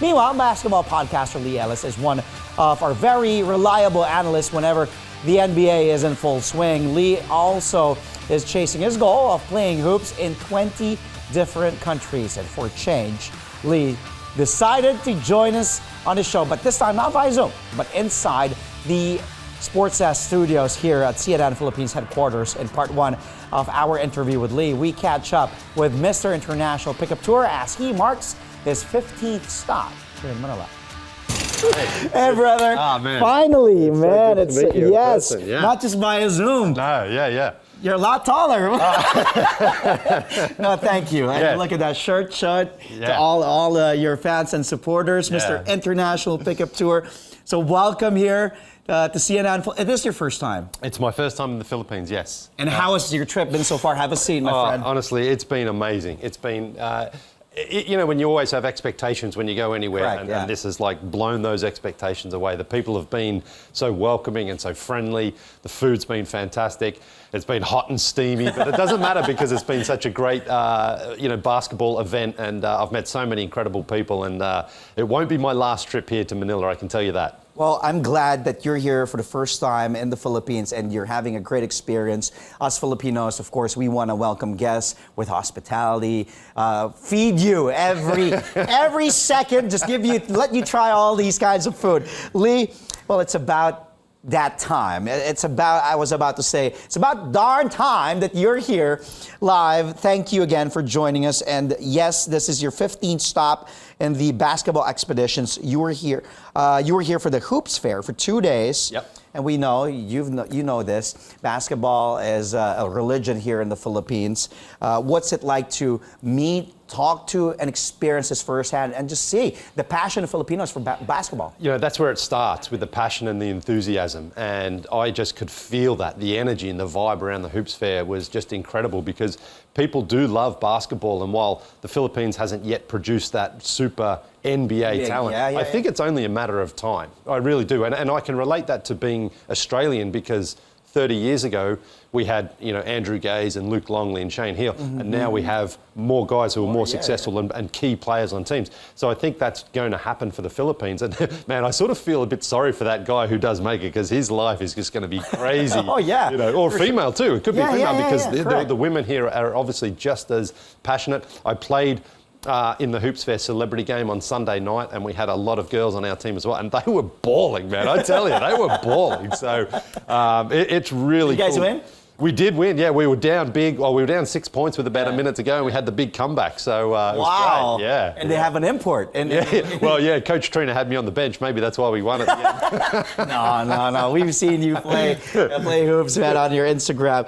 Meanwhile, basketball podcaster Leigh Ellis is one of our very reliable analysts whenever the NBA is in full swing. Lee also is chasing his goal of playing hoops in 20 different countries. And for a change, Lee decided to join us on the show, but this time not via Zoom, but inside the Sports Desk studios here at CNN Philippines headquarters. In part one of our interview with Lee, we catch up with Mr. International Pickup Tour as he marks his 15th stop here in Manila. Hey, brother. Oh, man. Finally, it's man. So It's yes, person, yeah. Not just via Zoom. No, yeah. You're a lot taller. No, thank you. Yeah. Look at that shirt to all your fans and supporters, Mr. International Pickup Tour. So welcome here to CNN. Is this your first time? It's my first time in the Philippines, yes. And how has your trip been so far? Have a seat, my friend. Honestly, it's been amazing. It's been... you know, when you always have expectations when you go anywhere, Correct, and this has like blown those expectations away. The people have been so welcoming and so friendly. The food's been fantastic. It's been hot and steamy, but it doesn't matter because it's been such a great, basketball event, and I've met so many incredible people, and it won't be my last trip here to Manila, I can tell you that. Well, I'm glad that you're here for the first time in the Philippines and you're having a great experience. Us Filipinos, of course, we want to welcome guests with hospitality, feed you every second, just let you try all these kinds of food. Lee, well, it's about that time. It's about darn time that you're here live. Thank you again for joining us. And yes, this is your 15th stop in the basketball expeditions. You were here for the Hoops Fair for 2 days. Yep. And we know, you know this, basketball is a religion here in the Philippines. What's it like to meet, talk to, and experience this firsthand and just see the passion of Filipinos for basketball? You know, that's where it starts, with the passion and the enthusiasm. And I just could feel that. The energy and the vibe around the Hoops Fair was just incredible because people do love basketball. And while the Philippines hasn't yet produced that super NBA talent, I think it's only a matter of time. I really do. And I can relate that to being Australian because 30 years ago, we had, Andrew Gaze and Luke Longley and Shane Heal, and now we have more guys who are more successful and key players on teams. So I think that's going to happen for the Philippines. And man, I sort of feel a bit sorry for that guy who does make it because his life is just going to be crazy. Or female too. It could be female because the women here are obviously just as passionate. I played in the Hoops Fair celebrity game on Sunday night, and we had a lot of girls on our team as well, and they were bawling, man. I tell you, they were bawling. So it's really cool. You guys win? We did win, yeah. We were down big. Well, we were down 6 points with about a minute to go, and we had the big comeback. So it was great. Yeah. And they have an import. Well, Coach Trina had me on the bench. Maybe that's why we won at the end. No. We've seen you play hoops, man, on your Instagram.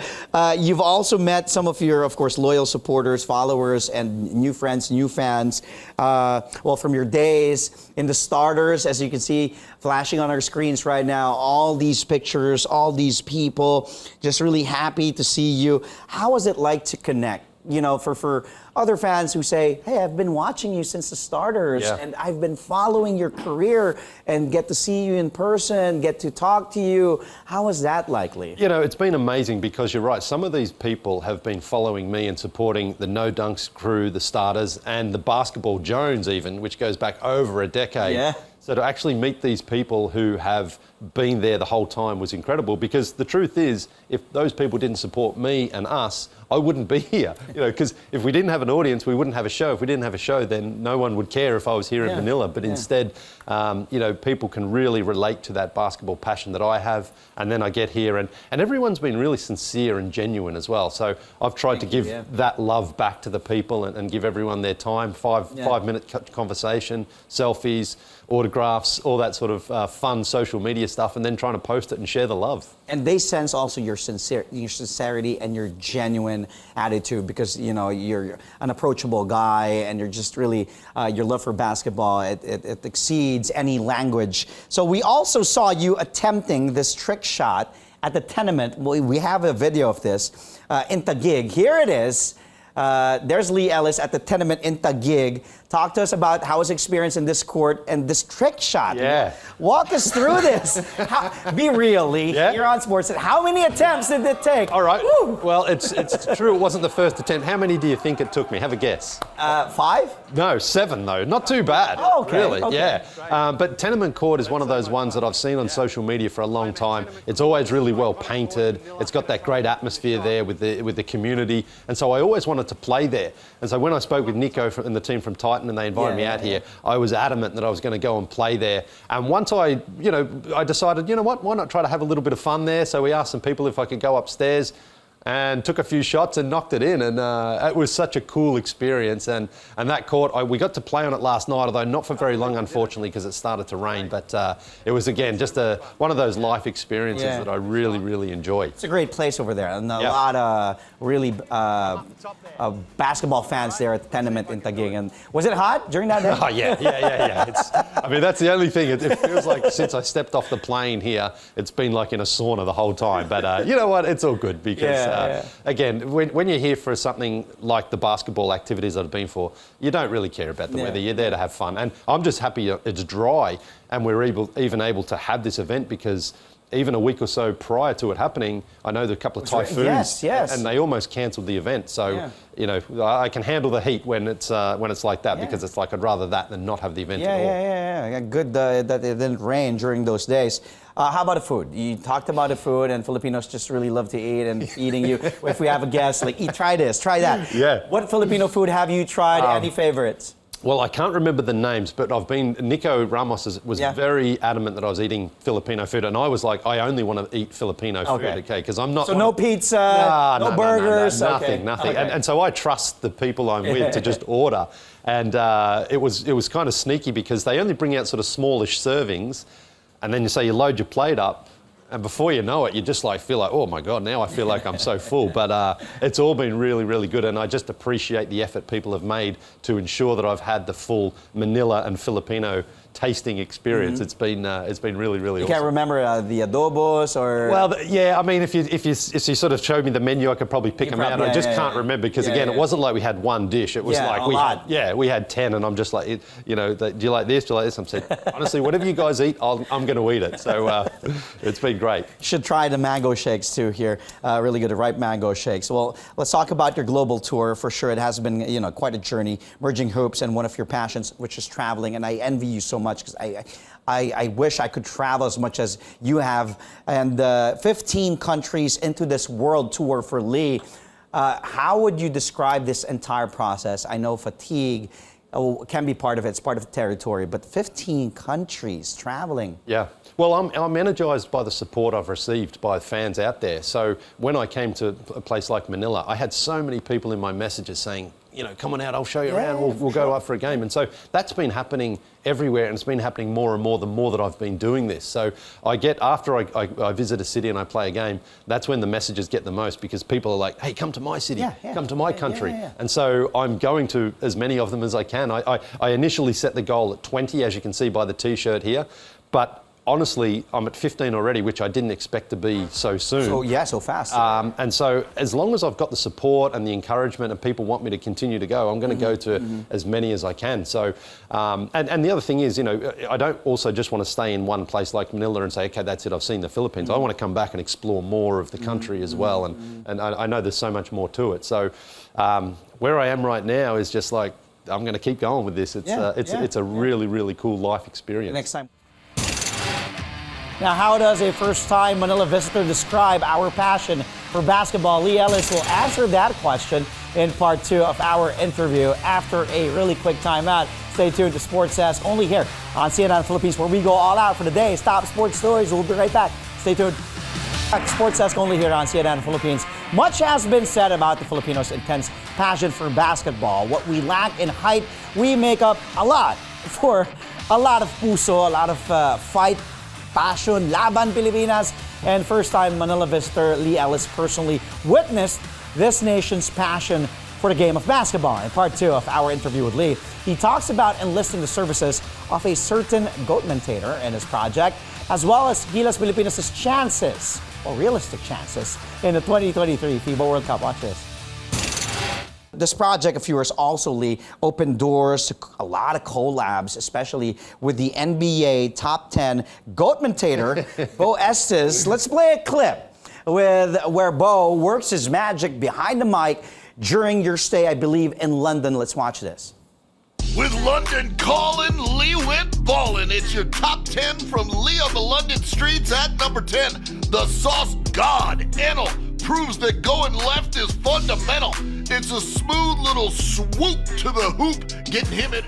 You've also met some of your, of course, loyal supporters, followers, and new friends, new fans. From your days in the starters, as you can see, flashing on our screens right now, all these pictures, all these people, just really happy to see you. How was it like to connect? For other fans who say, hey, I've been watching you since the starters and I've been following your career and get to see you in person, get to talk to you. How was that likely? It's been amazing because you're right. Some of these people have been following me and supporting the No Dunks crew, the starters, and the Basketball Jones even, which goes back over a decade. Yeah. So to actually meet these people who have been there the whole time was incredible because the truth is, if those people didn't support me and us, I wouldn't be here. Because if we didn't have an audience, we wouldn't have a show. If we didn't have a show, then no one would care if I was here in Manila. But instead, people can really relate to that basketball passion that I have. And then I get here and everyone's been really sincere and genuine as well. So I've tried to give that love back to the people and give everyone their time. Five-minute conversation, selfies, autographs, all that sort of fun social media stuff, and then trying to post it and share the love. And they sense also your sincerity and your genuine attitude because, you're an approachable guy and you're just really, your love for basketball, it exceeds any language. So we also saw you attempting this trick shot at the Tenement. We have a video of this in Taguig. Here it is. There's Leigh Ellis at the Tenement in Taguig. Talk to us about how his experience in this court and this trick shot. Yeah. Walk us through this. Be real, Lee. Yeah. You're on Sports. How many attempts did it take? All right. Woo. Well, it's true. It wasn't the first attempt. How many do you think it took me? Have a guess. 5? No, 7 though. Not too bad. Oh, okay. Really, Okay. yeah. But Tenement Court is one of those ones that I've seen on social media for a long time. It's always really well painted. It's got that great atmosphere there with the community, and so I always wanted to play there. And so when I spoke with Nico and the team from Titan, and they invited me out here, I was adamant that I was going to go and play there. And once I decided, why not try to have a little bit of fun there? So we asked some people if I could go upstairs, and took a few shots and knocked it in, and it was such a cool experience. And that court, we got to play on it last night, although not for very long, unfortunately, because it started to rain. But it was, again, just one of those life experiences that I really, really enjoy. It's a great place over there, and a lot of really basketball fans there at the Tenement in Taguig. And was it hot during that day? Oh, yeah. That's the only thing. It feels like since I stepped off the plane here, it's been like in a sauna the whole time. But you know what? It's all good because, again, when you're here for something like the basketball activities that I've been for, you don't really care about the weather. You're there to have fun. And I'm just happy it's dry and we're even able to have this event, because even a week or so prior to it happening, I know there are a couple of typhoons, and they almost cancelled the event. So, I can handle the heat when it's like that, because it's like I'd rather that than not have the event at all. Yeah. Good that it didn't rain during those days. How about the food? You talked about the food, and Filipinos just really love to eat, and feeding you. If we have a guest, like, try this, try that. Yeah. What Filipino food have you tried? Any favorites? Well, I can't remember the names, but Nico Ramos was very adamant that I was eating Filipino food, and I was like, I only want to eat Filipino food, okay? Because I'm not... So no pizza, no burgers? Nothing. Okay. And so I trust the people I'm with to just order. And it was kind of sneaky, because they only bring out sort of smallish servings, and then you load your plate up, and before you know it, you just feel like, oh my God, now I feel like I'm so full. But it's all been really, really good, and I just appreciate the effort people have made to ensure that I've had the full Manila and Filipino tasting experience. It's been really, really awesome. You can't remember the adobos or... Well, if you sort of showed me the menu, I could probably pick them out. I just can't remember, because again, it wasn't like we had one dish. It was we had 10, and I'm just like, do you like this? Do you like this? I'm saying, honestly, whatever you guys eat, I'm going to eat it. So it's been great. You should try the mango shakes too here. Really good, ripe mango shakes. Well, let's talk about your global tour. For sure, it has been quite a journey, merging hoops and one of your passions, which is traveling. And I envy you so much, because I wish I could travel as much as you have. And 15 countries into this world tour for Lee. How would you describe this entire process? I know fatigue can be part of it. It's part of the territory. But 15 countries traveling. Yeah. Well, I'm energized by the support I've received by fans out there. So when I came to a place like Manila, I had so many people in my messages saying, come on out, I'll show you around, we'll go up for a game. And so that's been happening everywhere, and it's been happening more and more the more that I've been doing this. So after I visit a city and I play a game, that's when the messages get the most, because people are like, hey, come to my city, come to my country. And so I'm going to as many of them as I can. I initially set the goal at 20, as you can see by the T-shirt here, but honestly, I'm at 15 already, which I didn't expect to be so soon. So fast. And so as long as I've got the support and the encouragement and people want me to continue to go, I'm going to go to as many as I can. So, and the other thing is, I don't also just want to stay in one place like Manila and say, okay, that's it, I've seen the Philippines. I want to come back and explore more of the country as well. And I know there's so much more to it. So where I am right now is just like, I'm going to keep going with this. It's a really, really cool life experience. Next time. Now, how does a first-time Manila visitor describe our passion for basketball? Lee Ellis will answer that question in part 2 of our interview after a really quick timeout. Stay tuned to Sports Desk only here on CNN Philippines, where we go all out for the day's top sports stories. We'll be right back. Stay tuned. Sports Desk only here on CNN Philippines. Much has been said about the Filipinos' intense passion for basketball. What we lack in height, we make up a lot for a lot of puso, a lot of fight, passion, Laban Pilipinas. And first-time Manila visitor Lee Ellis personally witnessed this nation's passion for the game of basketball. In part 2 of our interview with Lee, he talks about enlisting the services of a certain goat maintainer in his project, as well as Gilas Pilipinas' chances, or realistic chances, in the 2023 FIBA World Cup. Watch this. this project of yours also, Lee, opened doors to a lot of collabs, especially with the NBA Top 10 GOAT commentator, Bo Estes. Let's play a clip with where Bo works his magic behind the mic during your stay, I believe, in London. Let's watch this. With London calling, Lee went ballin'. It's your top 10 from Lee on the London streets at number 10. The sauce god, Enel, proves that going left is fundamental. It's a smooth little swoop to the hoop, getting him in.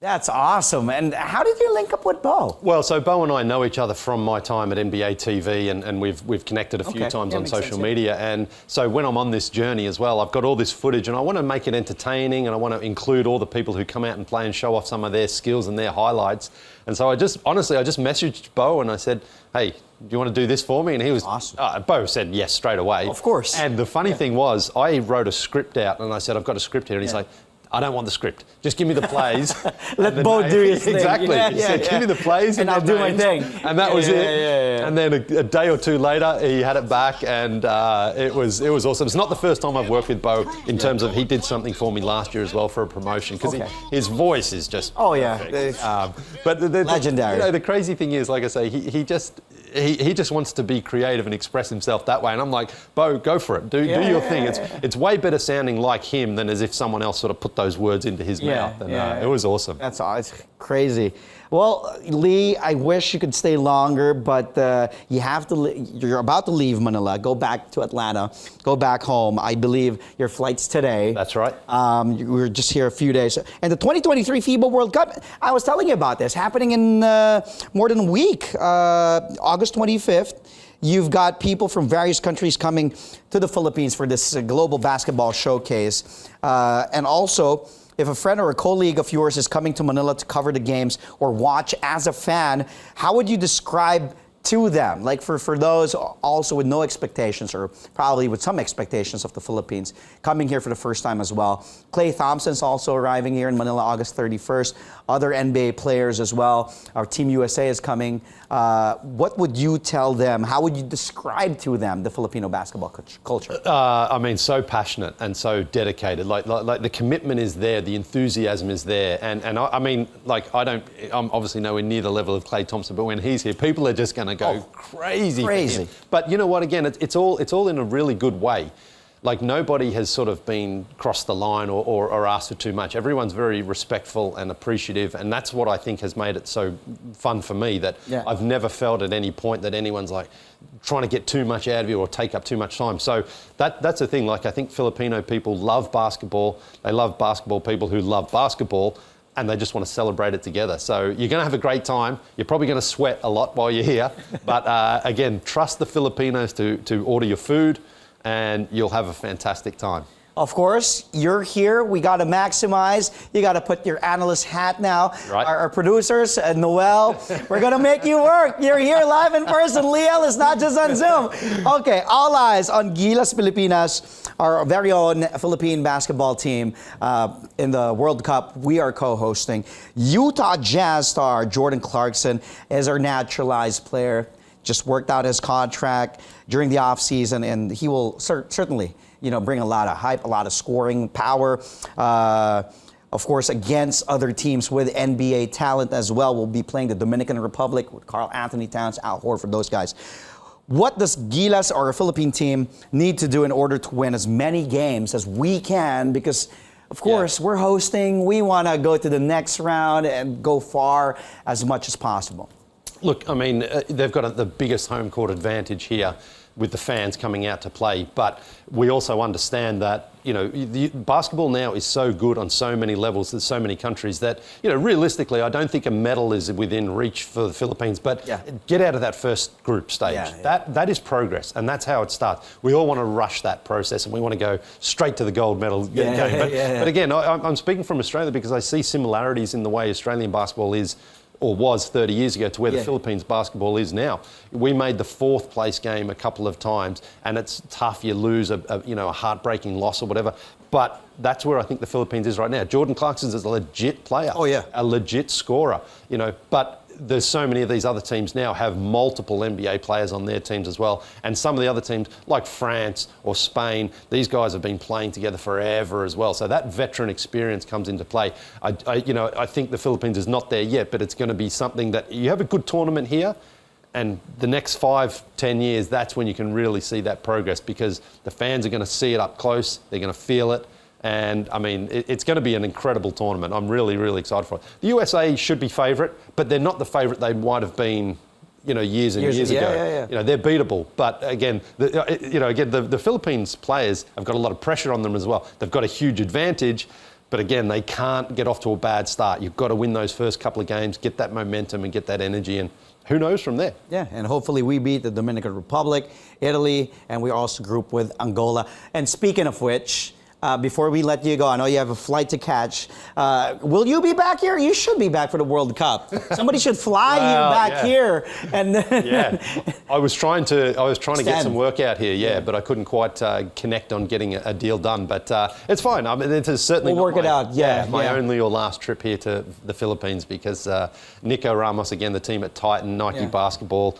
That's awesome. And how did you link up with Bo? Well, so Bo and I know each other from my time at NBA TV, and we've connected a few times on social media. And so when I'm on this journey as well, I've got all this footage, and I want to make it entertaining, and I want to include all the people who come out and play and show off some of their skills and their highlights. And so I just messaged Bo and I said, hey, do you want to do this for me? And he was awesome. Bo said yes straight away. Of course. And the funny thing was, I wrote a script out, and I said, I've got a script here. And he's like, I don't want the script. Just give me the plays. Let Bo do his thing. Exactly. He said, give me the plays and I'll do my thing. And that was it. And then a day or two later, he had it back, and it was awesome. It's not the first time I've worked with Bo in terms of he did something for me last year as well for a promotion, because his voice is just perfect. But legendary. The crazy thing is, like I say, he just wants to be creative and express himself that way. And I'm like, Bo, go for it. Do your thing. It's way better sounding like him than as if someone else sort of put those words into his mouth. And it was awesome. It's crazy. Well, Lee, I wish you could stay longer, but you have to. You're about to leave Manila, go back to Atlanta, go back home. I believe your flight's today. That's right. We were just here a few days. And the 2023 FIBA World Cup, I was telling you about this, happening in more than a week, August 25th. You've got people from various countries coming to the Philippines for this global basketball showcase. And also, if a friend or a colleague of yours is coming to Manila to cover the games or watch as a fan, how would you describe to them, like for those also with no expectations or probably with some expectations of the Philippines, coming here for the first time as well? Klay Thompson's also arriving here in Manila August 31st. Other NBA players as well. Our Team USA is coming. What would you tell them? How would you describe to them the Filipino basketball culture? I mean, so passionate and so dedicated. Like the commitment is there, the enthusiasm is there, and I mean, like I'm obviously nowhere near the level of Klay Thompson, but when he's here, people are just going to go crazy. For him. But you know what? Again, it's all in a really good way. Like nobody has sort of been crossed the line or asked for too much. Everyone's very respectful and appreciative, and that's what I think has made it so fun for me, that I've never felt at any point that anyone's like trying to get too much out of you or take up too much time. So that's the thing. Like I think Filipino people love basketball. They love basketball people who love basketball, and they just want to celebrate it together. So you're going to have a great time. You're probably going to sweat a lot while you're here. But again, trust the Filipinos to order your food, and you'll have a fantastic time. Of course, you're here. We got to maximize. You got to put your analyst hat now. Right. Our producers, Noel, we're going to make you work. You're here live in person. Lee Ellis, not just on Zoom. Okay, all eyes on Gilas Pilipinas, our very own Philippine basketball team in the World Cup. We are co-hosting. Utah Jazz star Jordan Clarkson is our naturalized player. Just worked out his contract during the offseason, and he will certainly, bring a lot of hype, a lot of scoring power. Of course, against other teams with NBA talent as well. We'll be playing the Dominican Republic with Karl Anthony Towns, Al Horford, those guys. What does Gilas or a Philippine team need to do in order to win as many games as we can? Because, of course, we're hosting. We want to go to the next round and go far as much as possible. Look, I mean, they've got the biggest home court advantage here with the fans coming out to play. But we also understand that, basketball now is so good on so many levels, there's so many countries that, realistically, I don't think a medal is within reach for the Philippines. But get out of that first group stage. That is progress, and that's how it starts. We all want to rush that process, and we want to go straight to the gold medal game. But again, I'm speaking from Australia because I see similarities in the way Australian basketball is or was 30 years ago to where the Philippines basketball is now. We made the fourth place game a couple of times, and it's tough. You lose a heartbreaking loss or whatever. But that's where I think the Philippines is right now. Jordan Clarkson is a legit player. Oh, yeah. A legit scorer, But there's so many of these other teams now have multiple NBA players on their teams as well. And some of the other teams, like France or Spain, these guys have been playing together forever as well. So that veteran experience comes into play. I think the Philippines is not there yet, but it's going to be something that you have a good tournament here. And the next 5-10 years, that's when you can really see that progress, because the fans are going to see it up close. They're going to feel it. And, I mean, it's going to be an incredible tournament. I'm really, really excited for it. The USA should be favourite, but they're not the favourite they might have been, years ago. Yeah. They're beatable. But, again, the Philippines players have got a lot of pressure on them as well. They've got a huge advantage. But again, they can't get off to a bad start. You've got to win those first couple of games, get that momentum and get that energy, and who knows from there. Yeah, and hopefully we beat the Dominican Republic, Italy, and we also group with Angola. And speaking of which, before we let you go, I know you have a flight to catch. Will you be back here? You should be back for the World Cup. Somebody should fly you back here. And then I was trying to get some work out here, but I couldn't quite connect on getting a deal done. But it's fine. I mean, it is certainly we'll work it out. My only or last trip here to the Philippines, because Nico Ramos, again, the team at Titan, Nike Basketball,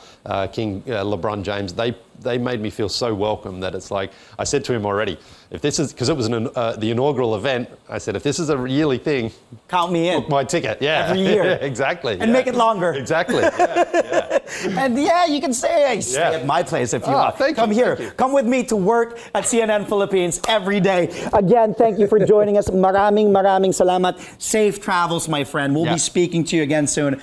King LeBron James, they made me feel so welcome that it's like, I said to him already, if this is, because it was the inaugural event, I said, if this is a yearly thing, count me in. Book my ticket, every year. Exactly. And make it longer. Exactly. And you can stay at my place if you want. Come here. Come with me to work at CNN Philippines every day. Again, thank you for joining us. Maraming salamat. Safe travels, my friend. We'll be speaking to you again soon.